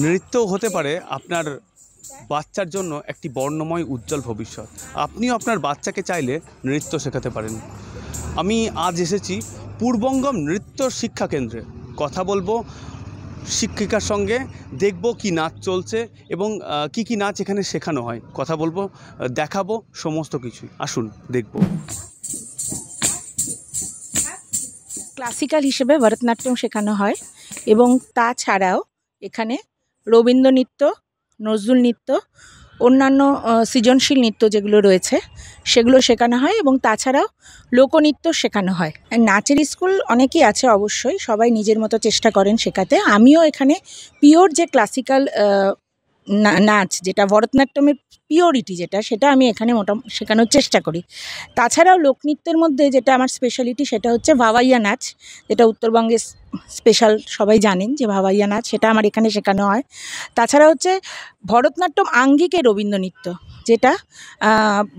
নৃত্য হতে পারে আপনার বাচ্চার জন্য একটি বর্ণময় উজ্জ্বল ভবিষ্যৎ। আপনিও আপনার বাচ্চাকে চাইলে নৃত্য শেখাতে পারেন। আমি আজ এসেছি পূর্বঙ্গম নৃত্য শিক্ষা কেন্দ্রে। কথা বলবো শিক্ষিকার সঙ্গে, দেখব কি নাচ চলছে এবং কি নাচ এখানে শেখানো হয়। কথা বলবো, দেখাবো সমস্ত কিছুই। আসুন দেখব। ক্লাসিক্যাল হিসেবে ভরতনাট্যম শেখানো হয় এবং তাছাড়াও এখানে রবীন্দ্র নৃত্য, নজরুল নৃত্য, অন্যান্য সৃজনশীল নৃত্য যেগুলো রয়েছে সেগুলো শেখানো হয় এবং তাছাড়াও লোকনৃত্য শেখানো হয়। নাচের স্কুল অনেকেই আছে, অবশ্যই সবাই নিজের মতো চেষ্টা করেন শেখাতে। আমিও এখানে পিওর যে ক্লাসিক্যাল নাচ, যেটা ভরতনাট্যমের পিওরিটি সেটা আমি এখানে শেখানোর চেষ্টা করি। তাছাড়াও লোকনৃত্যের মধ্যে যেটা আমার স্পেশালিটি সেটা হচ্ছে ভাওয়াইয়া নাচ, যেটা উত্তরবঙ্গের স্পেশাল, সবাই জানেন যে ভাওয়াইয়া নাচ, সেটা আমার এখানে শেখানো হয়। তাছাড়া হচ্ছে ভরতনাট্যম আঙ্গিকে রবীন্দ্র নৃত্য, যেটা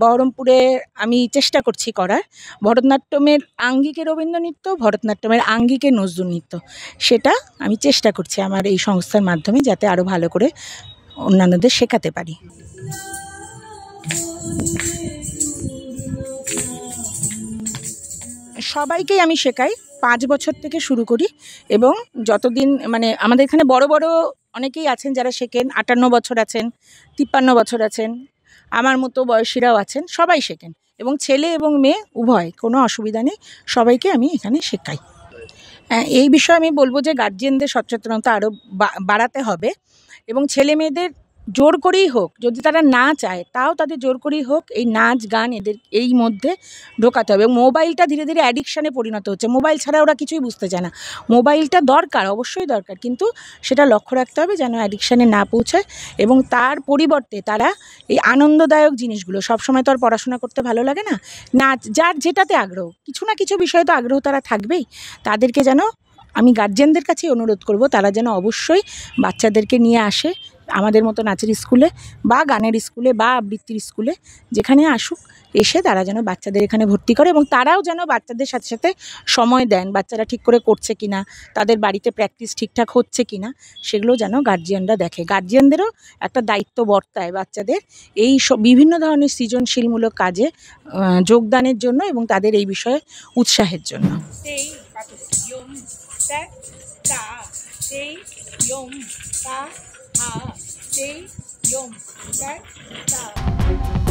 বহরমপুরে আমি চেষ্টা করছি করার। ভরতনাট্যমের আঙ্গিকে রবীন্দ্র নৃত্য, ভরতনাট্যমের আঙ্গিকে নজরুল নৃত্য, সেটা আমি চেষ্টা করছি আমার এই সংস্থার মাধ্যমে, যাতে আরও ভালো করে অন্যান্যদের শেখাতে পারি। সবাইকেই আমি শেখাই, 5 বছর থেকে শুরু করি এবং যতদিন আমাদের এখানে বড় বড় অনেকেই আছেন যারা শেখেন, 58 বছর আছেন, 53 বছর আছেন, আমার মতো বয়সীরাও আছেন, সবাই শেখেন এবং ছেলে এবং মেয়ে উভয়, কোনো অসুবিধা নেই, সবাইকে আমি এখানে শেখাই। এই বিষয়ে আমি বলবো যে গার্জিয়ানদের সচেতনতা আরও বাড়াতে হবে এবং ছেলে মেয়েদের জোর করেই হোক, যদি তারা না চায় তাও তাদের জোর করেই হোক এই নাচ গান এদের এই মধ্যে ঢোকাতে হবে। এবং মোবাইলটা ধীরে ধীরে অ্যাডিকশানে পরিণত হচ্ছে, মোবাইল ছাড়া ওরা কিছুই বুঝতে চায় না। মোবাইলটা দরকার, অবশ্যই দরকার, কিন্তু সেটা লক্ষ্য রাখতে হবে যেন অ্যাডিকশানে না পৌঁছায় এবং তার পরিবর্তে তারা এই আনন্দদায়ক জিনিসগুলো, সবসময় তো আর পড়াশোনা করতে ভালো লাগে না, নাচ, যার যেটাতে আগ্রহ, কিছু না কিছু বিষয়ে তো আগ্রহ তারা থাকবেই, তাদেরকে যেন আমি গার্জিয়ানদের কাছেই অনুরোধ করব তারা যেন অবশ্যই বাচ্চাদেরকে নিয়ে আসে আমাদের মতো নাচের স্কুলে বা গানের স্কুলে বা আবৃত্তির স্কুলে, যেখানে আসুক, এসে তারা যেন বাচ্চাদের এখানে ভর্তি করে এবং তারাও যেন বাচ্চাদের সাথে সাথে সময় দেন, বাচ্চারা ঠিক করে করছে কিনা, তাদের বাড়িতে প্র্যাকটিস ঠিকঠাক হচ্ছে কিনা, সেগুলো যেন গার্জিয়ানরা দেখে। গার্জিয়ানদেরও একটা দায়িত্ব বর্তায় বাচ্চাদের এই সব বিভিন্ন ধরনের সৃজনশীলমূলক কাজে যোগদানের জন্য এবং তাদের এই বিষয়ে উৎসাহের জন্য। Ha, 6, 4, 3, 2, 1.